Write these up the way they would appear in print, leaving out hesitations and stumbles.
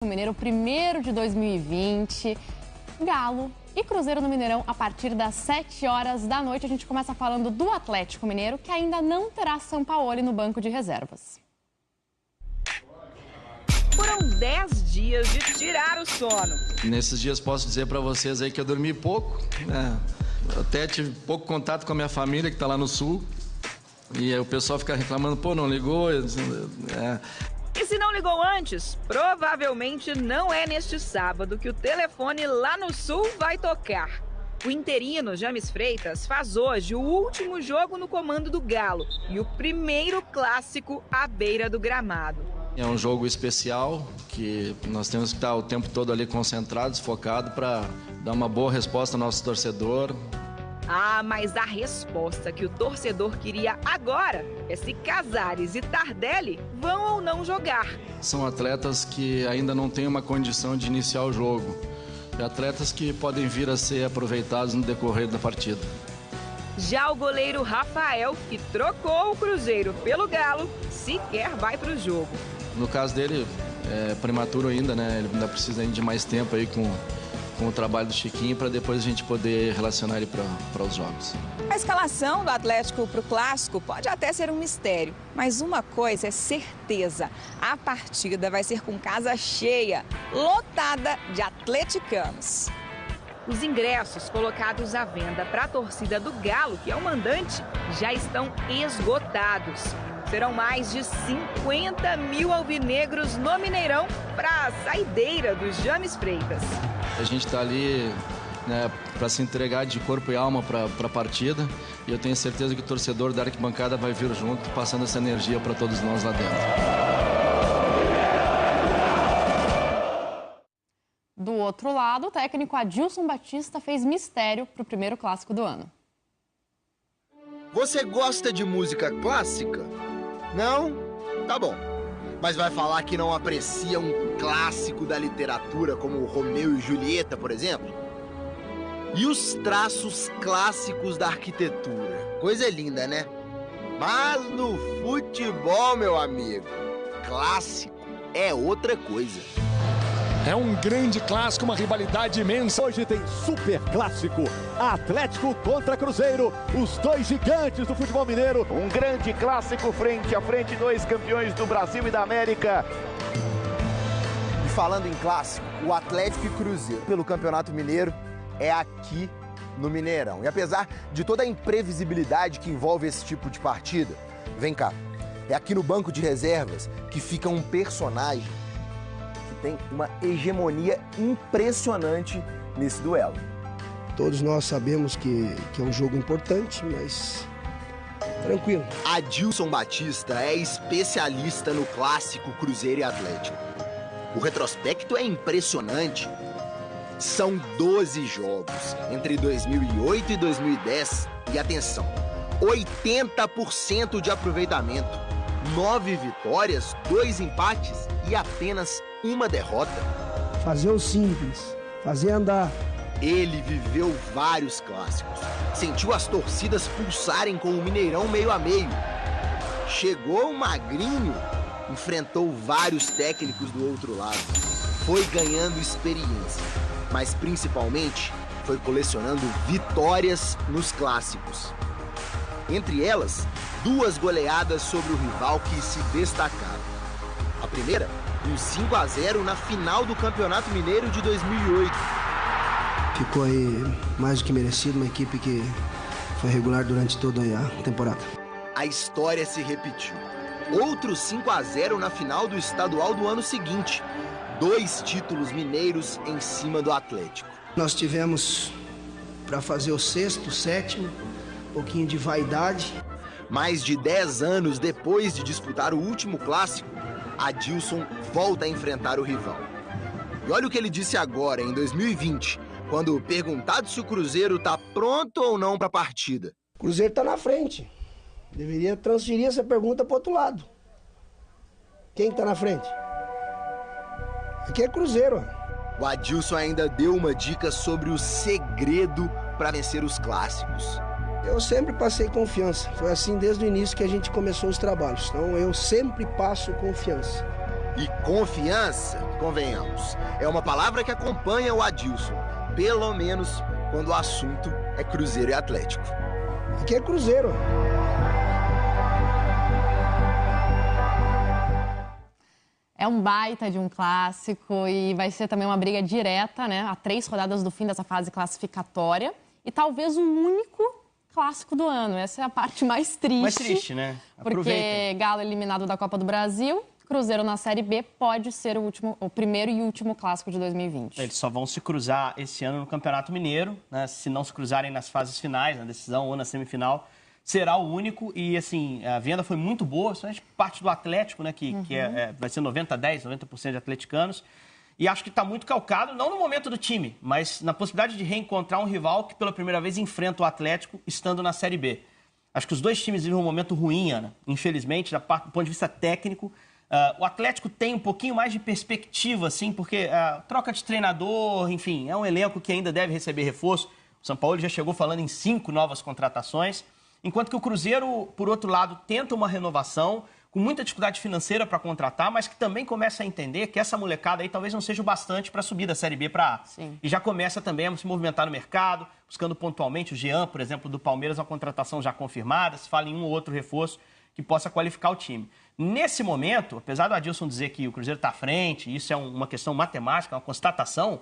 Mineiro, primeiro de 2020, Galo e Cruzeiro no Mineirão a partir das 7 horas da noite. A gente começa falando do Atlético Mineiro, que ainda não terá Sampaoli no banco de reservas. Foram 10 dias de tirar o sono. Nesses dias posso dizer para vocês aí que eu dormi pouco, né? Eu até tive pouco contato com a minha família que está lá no sul. E aí o pessoal fica reclamando, pô, não ligou? E se não ligou antes, provavelmente não é neste sábado que o telefone lá no sul vai tocar. O interino James Freitas faz hoje o último jogo no comando do Galo e o primeiro clássico à beira do gramado. É um jogo especial que nós temos que estar o tempo todo ali concentrados, focados para dar uma boa resposta ao nosso torcedor. Ah, mas a resposta que o torcedor queria agora é se Casares e Tardelli vão ou não jogar. São atletas que ainda não têm uma condição de iniciar o jogo. E atletas que podem vir a ser aproveitados no decorrer da partida. Já o goleiro Rafael, que trocou o Cruzeiro pelo Galo, sequer vai para o jogo. No caso dele, é prematuro ainda, né? Ele ainda precisa de mais tempo aí com o trabalho do Chiquinho para depois a gente poder relacionar ele para os jogos. A escalação do Atlético para o Clássico pode até ser um mistério, mas uma coisa é certeza, a partida vai ser com casa cheia, lotada de atleticanos. Os ingressos colocados à venda para a torcida do Galo, que é o mandante, já estão esgotados. Serão mais de 50 mil alvinegros no Mineirão para a saideira do James Freitas. A gente está ali, né, para se entregar de corpo e alma para a partida e eu tenho certeza que o torcedor da arquibancada vai vir junto, passando essa energia para todos nós lá dentro. Do outro lado, o técnico Adilson Batista fez mistério para o primeiro clássico do ano. Você gosta de música clássica? Não? Tá bom. Mas vai falar que não aprecia um clássico da literatura como Romeu e Julieta, por exemplo? E os traços clássicos da arquitetura? Coisa linda, né? Mas no futebol, meu amigo, clássico é outra coisa. É um grande clássico, uma rivalidade imensa. Hoje tem super clássico, Atlético contra Cruzeiro, os dois gigantes do futebol mineiro. Um grande clássico frente a frente, dois campeões do Brasil e da América. E falando em clássico, o Atlético e Cruzeiro pelo Campeonato Mineiro é aqui no Mineirão. E apesar de toda a imprevisibilidade que envolve esse tipo de partida, vem cá, é aqui no banco de reservas que fica um personagem tem uma hegemonia impressionante nesse duelo. Todos nós sabemos que é um jogo importante, mas tranquilo. Adilson Batista é especialista no clássico Cruzeiro e Atlético. O retrospecto é impressionante. São 12 jogos entre 2008 e 2010 e, atenção, 80% de aproveitamento, 9 vitórias, 2 empates e apenas uma derrota. Fazer o simples, fazer andar. Ele viveu vários clássicos, sentiu as torcidas pulsarem com o Mineirão meio a meio. Chegou magrinho, enfrentou vários técnicos do outro lado. Foi ganhando experiência, mas principalmente foi colecionando vitórias nos clássicos. Entre elas, 2 goleadas sobre o rival que se destacaram. A primeira, um 5-0 na final do Campeonato Mineiro de 2008. Ficou aí mais do que merecido, uma equipe que foi regular durante toda a temporada. A história se repetiu. Outro 5-0 na final do estadual do ano seguinte. 2 títulos mineiros em cima do Atlético. Nós tivemos para fazer o 6º, 7º, um pouquinho de vaidade. Mais de 10 anos depois de disputar o último clássico, Adilson volta a enfrentar o rival. E olha o que ele disse agora, em 2020, quando perguntado se o Cruzeiro está pronto ou não para a partida. O Cruzeiro está na frente. Deveria transferir essa pergunta para o outro lado. Quem está na frente? Aqui é Cruzeiro. O Adilson ainda deu uma dica sobre o segredo para vencer os clássicos. Eu sempre passei confiança. Foi assim desde o início que a gente começou os trabalhos. Então eu sempre passo confiança. E confiança, convenhamos, é uma palavra que acompanha o Adilson, pelo menos quando o assunto é Cruzeiro e Atlético. Aqui é Cruzeiro. É um baita de um clássico e vai ser também uma briga direta, né? A 3 rodadas do fim dessa fase classificatória. E talvez o único clássico do ano. Essa é a parte mais triste. Mais triste, né? Porque Galo eliminado da Copa do Brasil, Cruzeiro na Série B pode ser o primeiro e último clássico de 2020. Eles só vão se cruzar esse ano no Campeonato Mineiro, né? Se não se cruzarem nas fases finais, na decisão ou na semifinal, será o único. E, assim, a venda foi muito boa, principalmente parte do Atlético, né? Que vai ser 90% de atleticanos. E acho que está muito calcado, não no momento do time, mas na possibilidade de reencontrar um rival que pela primeira vez enfrenta o Atlético estando na Série B. Acho que os dois times vivem um momento ruim, Ana, infelizmente, do ponto de vista técnico. O Atlético tem um pouquinho mais de perspectiva, assim, porque troca de treinador, enfim, é um elenco que ainda deve receber reforço. O São Paulo já chegou falando em 5 novas contratações, enquanto que o Cruzeiro, por outro lado, tenta uma renovação, com muita dificuldade financeira para contratar, mas que também começa a entender que essa molecada aí talvez não seja o bastante para subir da Série B para A. Sim. E já começa também a se movimentar no mercado, buscando pontualmente o Jean, por exemplo, do Palmeiras, uma contratação já confirmada, se fala em um ou outro reforço que possa qualificar o time. Nesse momento, apesar do Adilson dizer que o Cruzeiro está à frente, isso é uma questão matemática, uma constatação,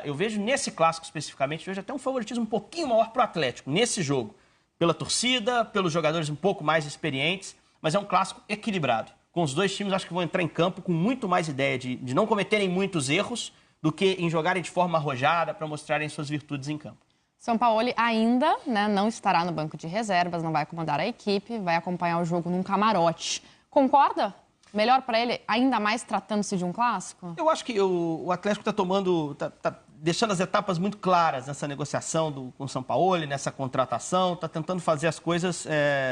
eu vejo nesse clássico especificamente, vejo até um favoritismo um pouquinho maior para o Atlético, nesse jogo, pela torcida, pelos jogadores um pouco mais experientes, mas é um clássico equilibrado. Com os dois times, acho que vão entrar em campo com muito mais ideia de não cometerem muitos erros do que em jogarem de forma arrojada para mostrarem suas virtudes em campo. São Paulo ainda, né, não estará no banco de reservas, não vai comandar a equipe, vai acompanhar o jogo num camarote. Concorda? Melhor para ele, ainda mais tratando-se de um clássico? Eu acho que o Atlético está deixando as etapas muito claras nessa negociação com o São Paulo, nessa contratação, está tentando fazer as coisas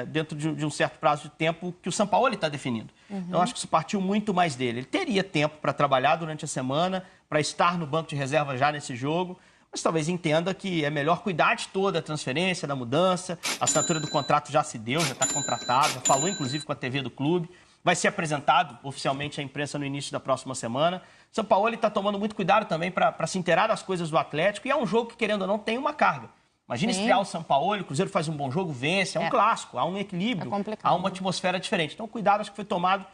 dentro de um certo prazo de tempo que o São Paulo está definindo. Então, acho que isso partiu muito mais dele. Ele teria tempo para trabalhar durante a semana, para estar no banco de reserva já nesse jogo, mas talvez entenda que é melhor cuidar de toda a transferência, da mudança. A assinatura do contrato já se deu, já está contratado, já falou inclusive com a TV do clube. Vai ser apresentado oficialmente à imprensa no início da próxima semana. São Paulo está tomando muito cuidado também para se inteirar das coisas do Atlético. E é um jogo que, querendo ou não, tem uma carga. Imagina estrear o São Paulo, o Cruzeiro faz um bom jogo, vence. É um clássico, há um equilíbrio, há uma atmosfera diferente. Então, cuidado, acho que foi tomado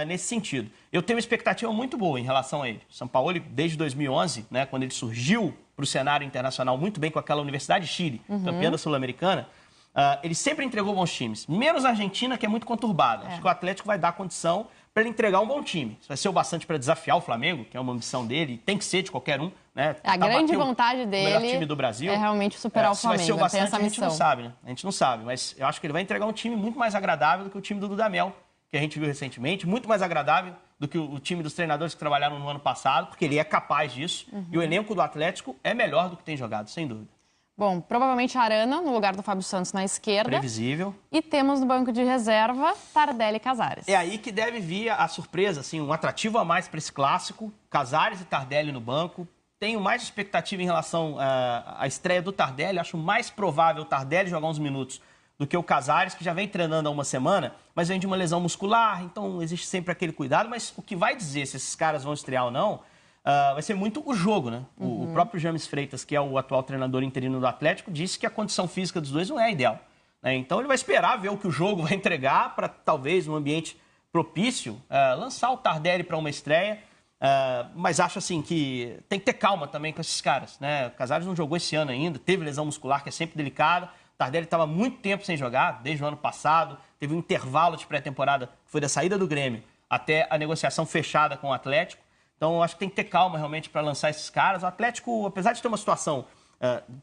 nesse sentido. Eu tenho uma expectativa muito boa em relação a ele. O São Paulo, desde 2011, né, quando ele surgiu para o cenário internacional muito bem com aquela Universidade de Chile, campeã da Sul-Americana, ele sempre entregou bons times, menos a Argentina, que é muito conturbada. Acho que o Atlético vai dar condição para ele entregar um bom time. Isso vai ser o bastante para desafiar o Flamengo, que é uma ambição dele, tem que ser de qualquer um. Né? A grande vontade dele o melhor time do Brasil. É realmente superar o Flamengo. Vai ser o bastante, essa a gente não sabe, né? A gente não sabe, mas eu acho que ele vai entregar um time muito mais agradável do que o time do Dudamel, que a gente viu recentemente, muito mais agradável do que o time dos treinadores que trabalharam no ano passado, porque ele é capaz disso. E o elenco do Atlético é melhor do que tem jogado, sem dúvida. Bom, provavelmente Arana, no lugar do Fábio Santos na esquerda. Previsível. E temos no banco de reserva Tardelli e Casares. É aí que deve vir a surpresa, assim, um atrativo a mais para esse clássico. Casares e Tardelli no banco. Tenho mais expectativa em relação à estreia do Tardelli. Acho mais provável o Tardelli jogar uns minutos do que o Casares, que já vem treinando há uma semana, mas vem de uma lesão muscular, então existe sempre aquele cuidado. Mas o que vai dizer se esses caras vão estrear ou não, vai ser muito o jogo, né? O próprio James Freitas, que é o atual treinador interino do Atlético, disse que a condição física dos dois não é ideal, né? Então ele vai esperar ver o que o jogo vai entregar para, talvez, num ambiente propício, lançar o Tardelli para uma estreia. Mas acho assim que tem que ter calma também com esses caras, né? O Casares não jogou esse ano ainda, teve lesão muscular, que é sempre delicada. Tardelli estava muito tempo sem jogar, desde o ano passado. Teve um intervalo de pré-temporada, que foi da saída do Grêmio até a negociação fechada com o Atlético. Então, acho que tem que ter calma realmente para lançar esses caras. O Atlético, apesar de ter uma situação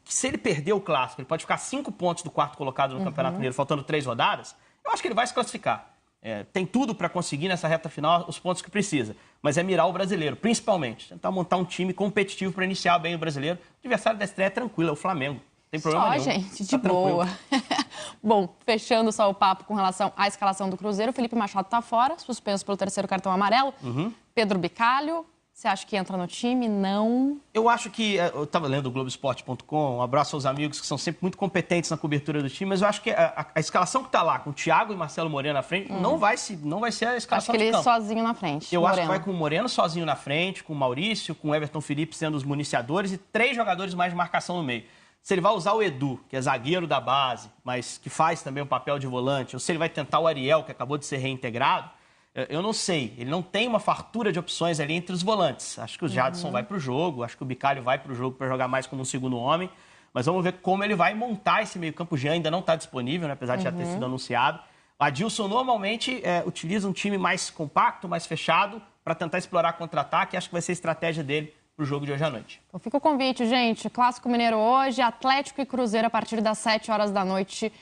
que se ele perder o clássico, ele pode ficar 5 pontos do quarto colocado no Campeonato Mineiro, faltando 3 rodadas, eu acho que ele vai se classificar. Tem tudo para conseguir nessa reta final os pontos que precisa. Mas é mirar o brasileiro, principalmente. Tentar montar um time competitivo para iniciar bem o brasileiro. O adversário da estreia é tranquilo, é o Flamengo. Tem problema nenhum. Gente, de boa. Bom, fechando só o papo com relação à escalação do Cruzeiro, o Felipe Machado está fora, suspenso pelo 3º cartão amarelo. Pedro Bicalho, Você acha que entra no time? Não. Eu acho que... Eu estava lendo o Globoesporte.com, um abraço aos amigos que são sempre muito competentes na cobertura do time, mas eu acho que a escalação que está lá, com o Thiago e Marcelo Moreno na frente, não vai ser a escalação acho que de campo. ele sozinho na frente. Eu Moreno. acho que vai com o Moreno sozinho na frente, com o Maurício, com o Everton Felipe sendo os municiadores e 3 jogadores mais de marcação no meio. Se ele vai usar o Edu, que é zagueiro da base, mas que faz também o papel de volante, ou se ele vai tentar o Ariel, que acabou de ser reintegrado, eu não sei. Ele não tem uma fartura de opções ali entre os volantes. Acho que o Jadson vai para o jogo, acho que o Bicalho vai para o jogo para jogar mais como um segundo homem, mas vamos ver como ele vai montar esse meio-campo. O Jean ainda não está disponível, né, apesar de já ter sido anunciado. O Adilson normalmente utiliza um time mais compacto, mais fechado, para tentar explorar contra-ataque. Acho que vai ser a estratégia dele para o jogo de hoje à noite. Então fica o convite, gente. Clássico Mineiro hoje, Atlético e Cruzeiro a partir das 7 horas da noite